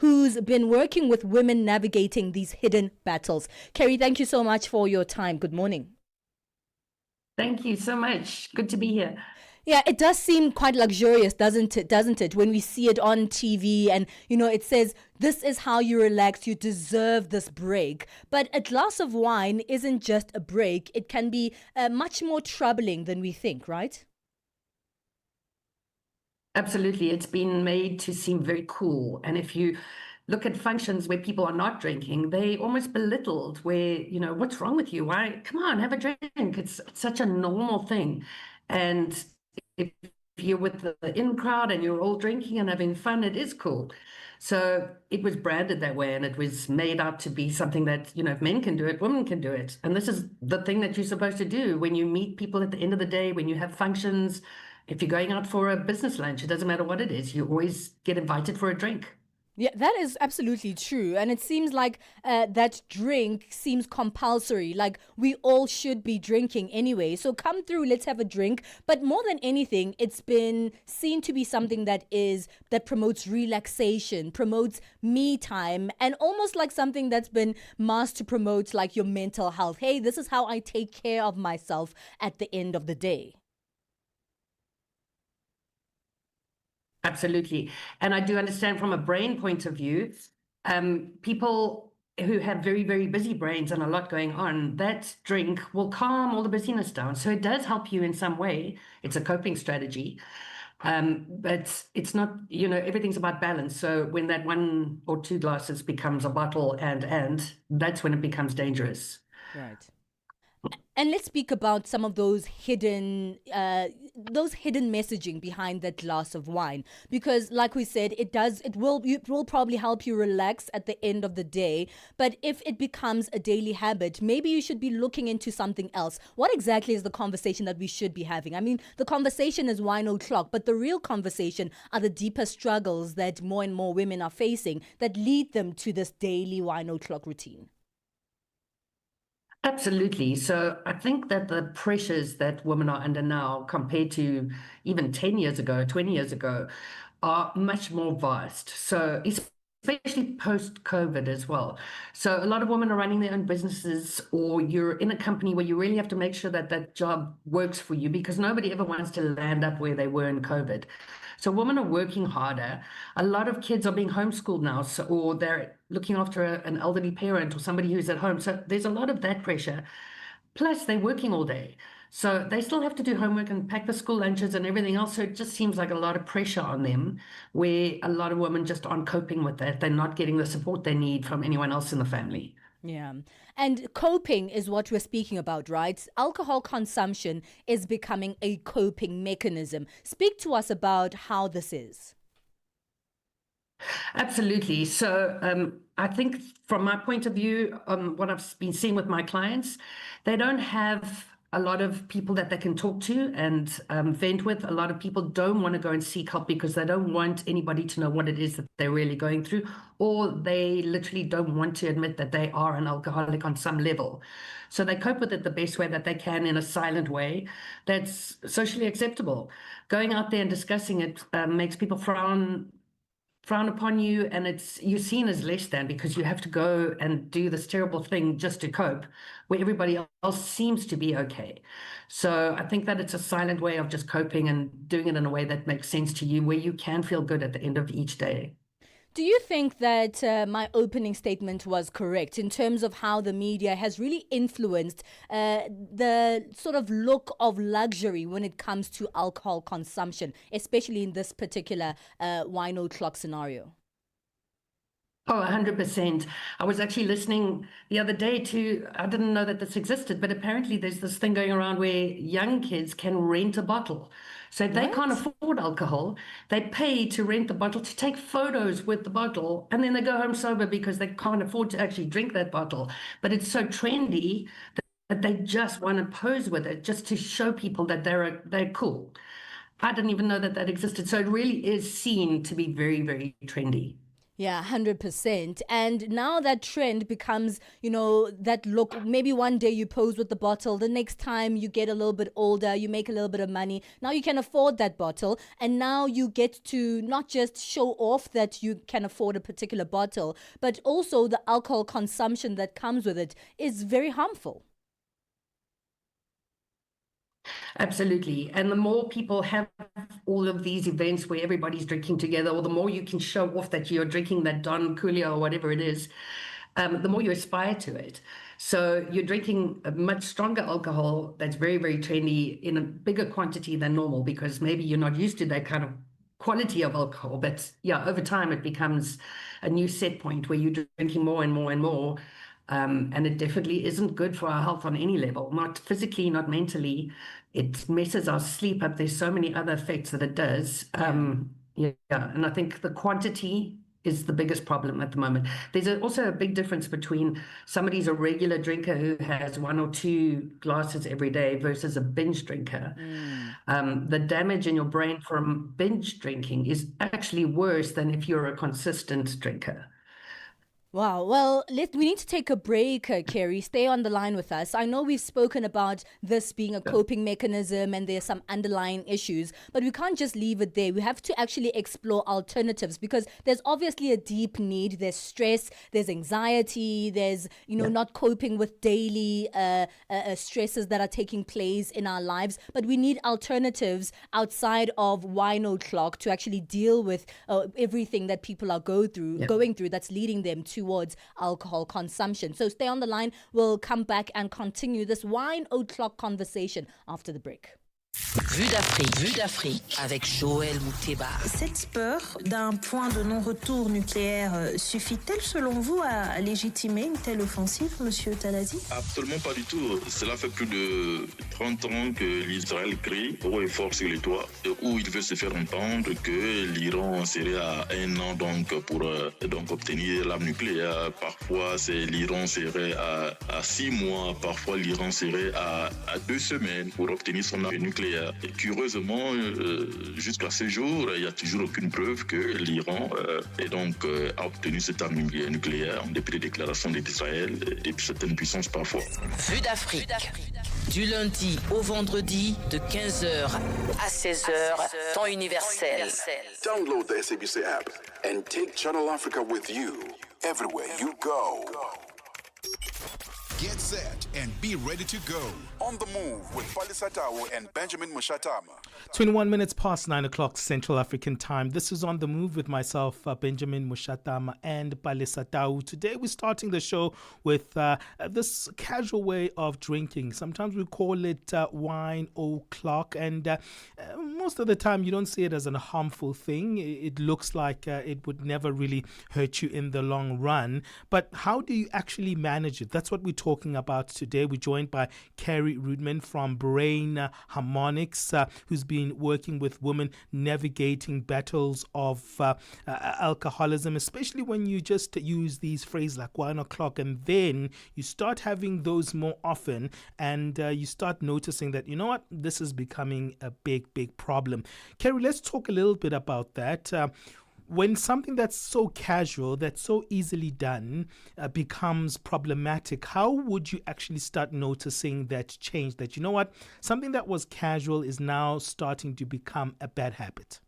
who's been working with women navigating these hidden battles. Kerry, thank you so much for your time. Good morning. Thank you so much. Good to be here. Yeah, it does seem quite luxurious, doesn't it? Doesn't it? When we see it on TV and, it says, this is how you relax, you deserve this break. But a glass of wine isn't just a break. It can be much more troubling than we think, right? Absolutely. It's been made to seem very cool. And if you look at functions where people are not drinking, they almost belittled where, what's wrong with you? Why? Come on, have a drink. It's such a normal thing. And if you're with the in crowd and you're all drinking and having fun, it is cool. So it was branded that way, and it was made out to be something that, if men can do it, women can do it. And this is the thing that you're supposed to do when you meet people at the end of the day, when you have functions. If you're going out for a business lunch, it doesn't matter what it is, you always get invited for a drink. Yeah, that is absolutely true. And it seems like that drink seems compulsory, like we all should be drinking anyway. So come through, let's have a drink. But more than anything, it's been seen to be something that promotes relaxation, promotes me time, and almost like something that's been masked to promote like your mental health. Hey, this is how I take care of myself at the end of the day. Absolutely. And I do understand from a brain point of view, people who have very, very busy brains and a lot going on, that drink will calm all the busyness down. So it does help you in some way. It's a coping strategy. But it's not, everything's about balance. So when that one or two glasses becomes a bottle and that's when it becomes dangerous. Right. And let's speak about some of those hidden messaging behind that glass of wine, because, like we said, it will probably help you relax at the end of the day. But if it becomes a daily habit, maybe you should be looking into something else. What exactly is the conversation that we should be having? I mean, the conversation is wine o'clock, but the real conversation are the deeper struggles that more and more women are facing that lead them to this daily wine o'clock routine. Absolutely. So I think that the pressures that women are under now compared to even 10 years ago, 20 years ago, are much more vast. So especially post-COVID as well. So a lot of women are running their own businesses, or you're in a company where you really have to make sure that that job works for you, because nobody ever wants to land up where they were in COVID. So women are working harder. A lot of kids are being homeschooled now, or they're looking after an elderly parent or somebody who's at home. So there's a lot of that pressure. Plus, they're working all day. So they still have to do homework and pack the school lunches and everything else. So it just seems like a lot of pressure on them, where a lot of women just aren't coping with that. They're not getting the support they need from anyone else in the family. Yeah. And coping is what we're speaking about, right? Alcohol consumption is becoming a coping mechanism. Speak to us about how this is. Absolutely. So I think from my point of view, what I've been seeing with my clients, they don't have a lot of people that they can talk to and vent with. A lot of people don't want to go and seek help because they don't want anybody to know what it is that they're really going through, or they literally don't want to admit that they are an alcoholic on some level. So they cope with it the best way that they can, in a silent way that's socially acceptable. Going out there and discussing it makes people frown upon you, and you're seen as less than, because you have to go and do this terrible thing just to cope, where everybody else seems to be okay. So I think that it's a silent way of just coping and doing it in a way that makes sense to you, where you can feel good at the end of each day. Do you think that my opening statement was correct in terms of how the media has really influenced the sort of look of luxury when it comes to alcohol consumption, especially in this particular wine o'clock scenario? Oh, 100%. I was actually listening the other day to, I didn't know that this existed, but apparently there's this thing going around where young kids can rent a bottle. So if they can't What? afford alcohol, they pay to rent the bottle, to take photos with the bottle, and then they go home sober because they can't afford to actually drink that bottle. But it's so trendy that they just want to pose with it, just to show people that they're cool. I didn't even know that that existed. So it really is seen to be very, very trendy. Yeah, 100%. And now that trend becomes, that look, maybe one day you pose with the bottle, the next time you get a little bit older, you make a little bit of money. Now you can afford that bottle. And now you get to not just show off that you can afford a particular bottle, but also the alcohol consumption that comes with it is very harmful. Absolutely. And the more people have all of these events where everybody's drinking together, or the more you can show off that you're drinking that Don Julio or whatever it is, the more you aspire to it. So you're drinking a much stronger alcohol that's very, very trendy in a bigger quantity than normal because maybe you're not used to that kind of quality of alcohol. But yeah, over time it becomes a new set point where you're drinking more and more and more. And it definitely isn't good for our health on any level, not physically, not mentally. It messes our sleep up. There's so many other effects that it does. Yeah. Yeah, and I think the quantity is the biggest problem at the moment. There's also a big difference between somebody's a regular drinker who has one or two glasses every day versus a binge drinker. Mm. The damage in your brain from binge drinking is actually worse than if you're a consistent drinker. Wow. Well, we need to take a break, Kerry. Stay on the line with us. I know we've spoken about this being a coping mechanism and there's some underlying issues, but we can't just leave it there. We have to actually explore alternatives because there's obviously a deep need. There's stress, there's anxiety, there's, not coping with daily stresses that are taking place in our lives. But we need alternatives outside of wine o'clock to actually deal with everything that people are going through that's leading them towards alcohol consumption. So stay on the line. We'll come back and continue this wine o'clock conversation after the break. Vue d'Afrique avec Joël Mouteba. Cette peur d'un point de non-retour nucléaire suffit-elle selon vous à légitimer une telle offensive, Monsieur Taladi? Absolument pas du tout. Cela fait plus de 30 ans que l'Israël crie haut et fort sur les toits où il veut se faire entendre que l'Iran serait à un an pour obtenir l'arme nucléaire. Parfois, l'Iran serait à 6 mois. Parfois, l'Iran serait à 2 semaines pour obtenir son arme nucléaire. Et curieusement, jusqu'à ce jour, il n'y a toujours aucune preuve que l'Iran a obtenu cette arme nucléaire en dépit des déclarations d'Israël et de certaines puissances parfois. Vue d'Afrique. Du lundi au vendredi de 15h à 16h, temps universel. Download the SABC app and take Channel Africa with you everywhere you go. Get set and be ready to go. On the move with Palesa and Benjamin Moshatama. 21 minutes past 9 o'clock Central African time. This is On the Move with myself, Benjamin Moshatama and Palesa. Today we're starting the show with this casual way of drinking. Sometimes we call it wine o'clock, and most of the time you don't see it as a harmful thing. It looks like it would never really hurt you in the long run. But how do you actually manage it? That's what we're talking about today. We're joined by Kerry Rudman from Brain Harmonics, who's been working with women navigating battles of alcoholism, especially when you just use these phrases like 1 o'clock, and then you start having those more often, and you start noticing that, this is becoming a big problem. Kerry, let's talk a little bit about that. When something that's so casual, that's so easily done, becomes problematic, how would you actually start noticing that change? That, something that was casual is now starting to become a bad habit?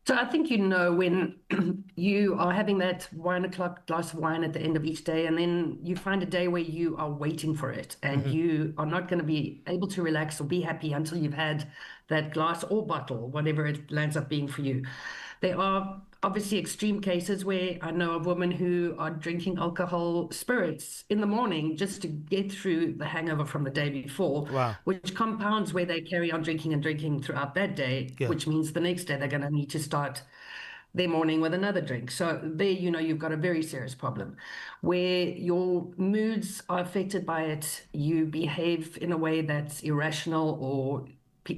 So I think when you are having that 1 o'clock glass of wine at the end of each day, and then you find a day where you are waiting for it, and you are not going to be able to relax or be happy until you've had that glass or bottle, whatever it lands up being for you. There are obviously extreme cases where I know of women who are drinking alcohol spirits in the morning just to get through the hangover from the day before, Wow. which compounds where they carry on drinking and drinking throughout that day, which means the next day they're going to need to start their morning with another drink. So there, you've got a very serious problem where your moods are affected by it. You behave in a way that's irrational, or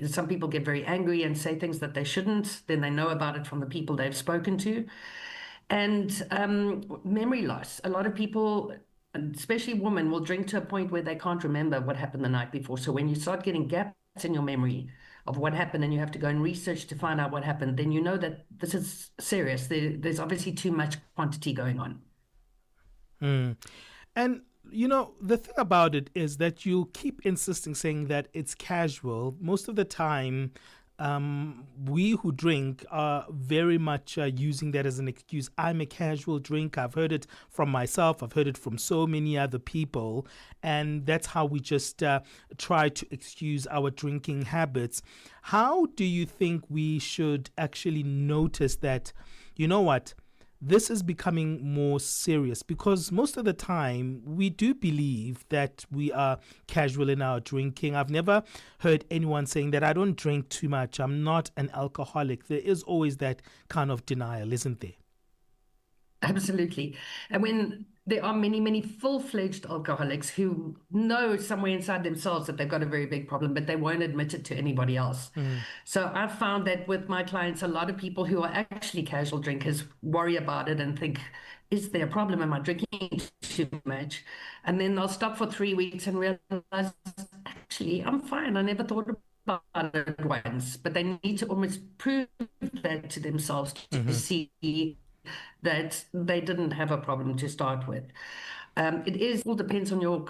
some people get very angry and say things that they shouldn't. Then they know about it from the people they've spoken to. And memory loss. A lot of people, especially women, will drink to a point where they can't remember what happened the night before. So when you start getting gaps in your memory, of what happened and you have to go and research to find out what happened, then you know that this is serious. There's obviously too much quantity going on. And the thing about it is that you keep insisting saying that it's casual. Most of the time, we who drink are very much using that as an excuse. I'm a casual drinker. I've heard it from myself. I've heard it from so many other people. And that's how we just try to excuse our drinking habits. How do you think we should actually notice that, you know what, this is becoming more serious? Because most of the time we do believe that we are casual in our drinking. I've never heard anyone saying that I don't drink too much, I'm not an alcoholic. There is always that kind of denial, isn't there? Absolutely. And when there are many, many full-fledged alcoholics who know somewhere inside themselves that they've got a very big problem, but they won't admit it to anybody else. So I've found that with my clients, a lot of people who are actually casual drinkers worry about it and think, is there a problem? Am I drinking too much? And then they'll stop for 3 weeks and realize, actually, I'm fine. I never thought about it once. But they need to almost prove that to themselves to see that they didn't have a problem to start with. It all depends on your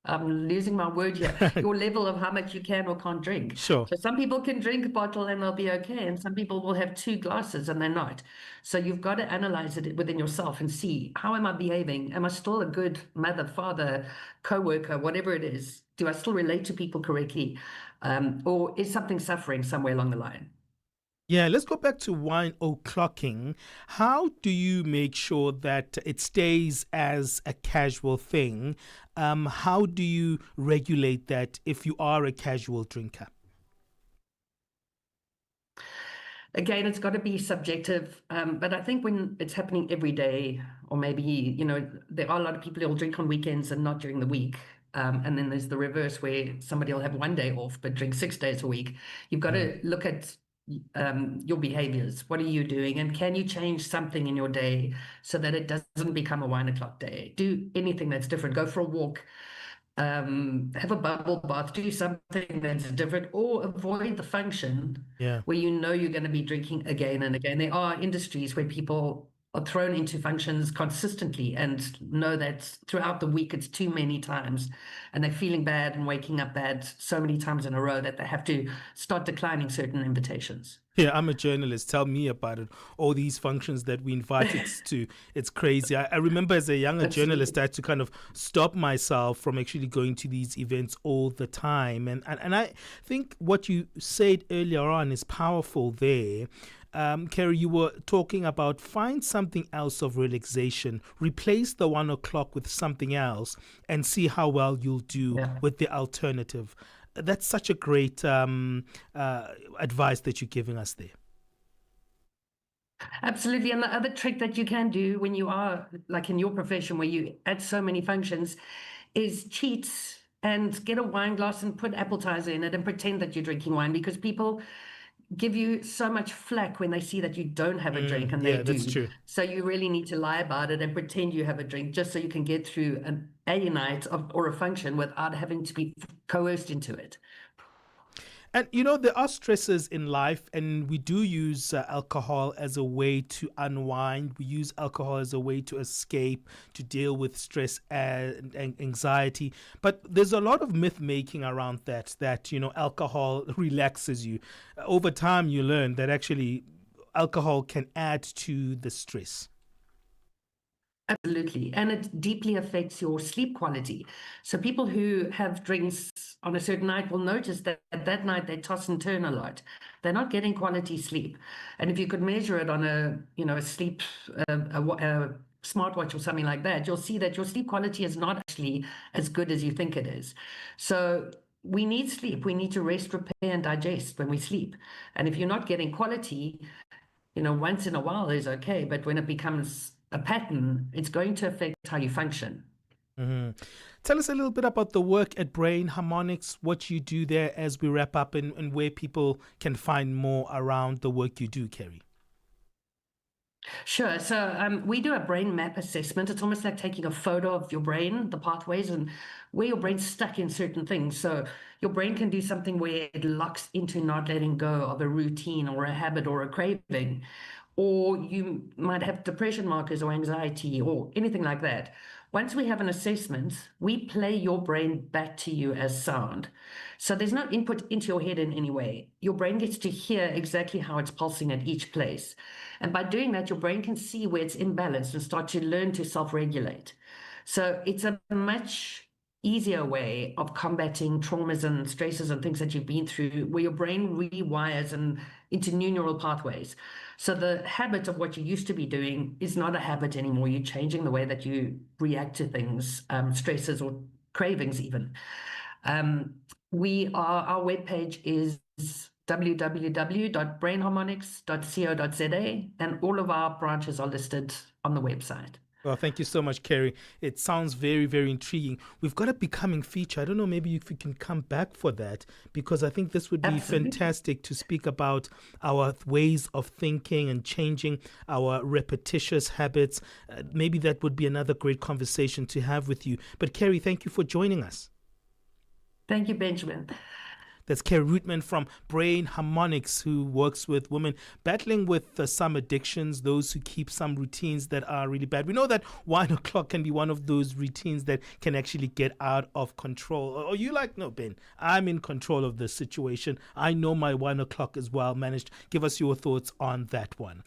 I'm losing my word here. Your level of how much you can or can't drink. Sure. So some people can drink a bottle and they'll be okay, and some people will have 2 glasses and they're not. So you've got to analyze it within yourself and see, how am I behaving? Am I still a good mother, father, co-worker, whatever it is? Do I still relate to people correctly? Or is something suffering somewhere along the line? Yeah, let's go back to wine o'clocking. How do you make sure that it stays as a casual thing? How do you regulate that if you are a casual drinker? Again, it's got to be subjective, but I think when it's happening every day, or maybe, there are a lot of people who will drink on weekends and not during the week. And then there's the reverse where somebody will have 1 day off but drink 6 days a week. You've got to look at your behaviors. What are you doing? And can you change something in your day so that it doesn't become a wine o'clock day? Do anything that's different. Go for a walk. Have a bubble bath. Do something that's different, or avoid the function where you're going to be drinking again and again. There are industries where people are thrown into functions consistently and know that throughout the week it's too many times, and they're feeling bad and waking up bad so many times in a row that they have to start declining certain invitations. Yeah, I'm a journalist. Tell me about it. All these functions that we invited to, it's crazy. I remember as a younger journalist, I had to kind of stop myself from actually going to these events all the time. And I think what you said earlier on is powerful there. Kerry, you were talking about find something else of relaxation, replace the 1 o'clock with something else, and see how well you'll do with the alternative. That's such a great advice that you're giving us there. Absolutely. And the other trick that you can do when you are like in your profession where you at so many functions is cheat and get a wine glass and put appetizer in it and pretend that you're drinking wine, because people give you so much flack when they see that you don't have a drink, and they do. That's true. So you really need to lie about it and pretend you have a drink, just so you can get through a night or a function without having to be coerced into it. And, there are stresses in life, and we do use alcohol as a way to unwind. We use alcohol as a way to escape, to deal with stress and anxiety. But there's a lot of myth making around that, alcohol relaxes you. Over time, you learn that actually alcohol can add to the stress. Absolutely. And it deeply affects your sleep quality. So people who have drinks on a certain night will notice that that night they toss and turn a lot. They're not getting quality sleep. And if you could measure it on a sleep, a smartwatch or something like that, you'll see that your sleep quality is not actually as good as you think it is. So we need sleep. We need to rest, repair, and digest when we sleep. And if you're not getting quality, once in a while is okay. But when it becomes a pattern, it's going to affect how you function. Mm-hmm. Tell us a little bit about the work at Brain Harmonics, what you do there as we wrap up, and where people can find more around the work you do, Kerry. Sure. So we do a brain map assessment. It's almost like taking a photo of your brain, the pathways, and where your brain's stuck in certain things. So your brain can do something where it locks into not letting go of a routine or a habit or a craving, or you might have depression markers or anxiety or anything like that. Once we have an assessment, we play your brain back to you as sound. So there's no input into your head in any way. Your brain gets to hear exactly how it's pulsing at each place. And by doing that, your brain can see where it's imbalanced and start to learn to self-regulate. So it's a much easier way of combating traumas and stresses and things that you've been through, where your brain rewires and into new neural pathways. So the habit of what you used to be doing is not a habit anymore. You're changing the way that you react to things, stresses or cravings even. Our webpage is www.brainharmonics.co.za, and all of our branches are listed on the website. Well, thank you so much, Kerry. It sounds very, very intriguing. We've got a becoming feature. I don't know, maybe if we can come back for that, because I think this would be Absolutely. fantastic to speak about our ways of thinking and changing our repetitious habits. Maybe that would be another great conversation to have with you. But Kerry, thank you for joining us. Thank you, Benjamin. That's Kerry Rudman from Brain Harmonics, who works with women battling with some addictions, those who keep some routines that are really bad. We know that 1 o'clock can be one of those routines that can actually get out of control. Or you like, no, Ben, I'm in control of the situation. I know my 1 o'clock is well managed. Give us your thoughts on that one.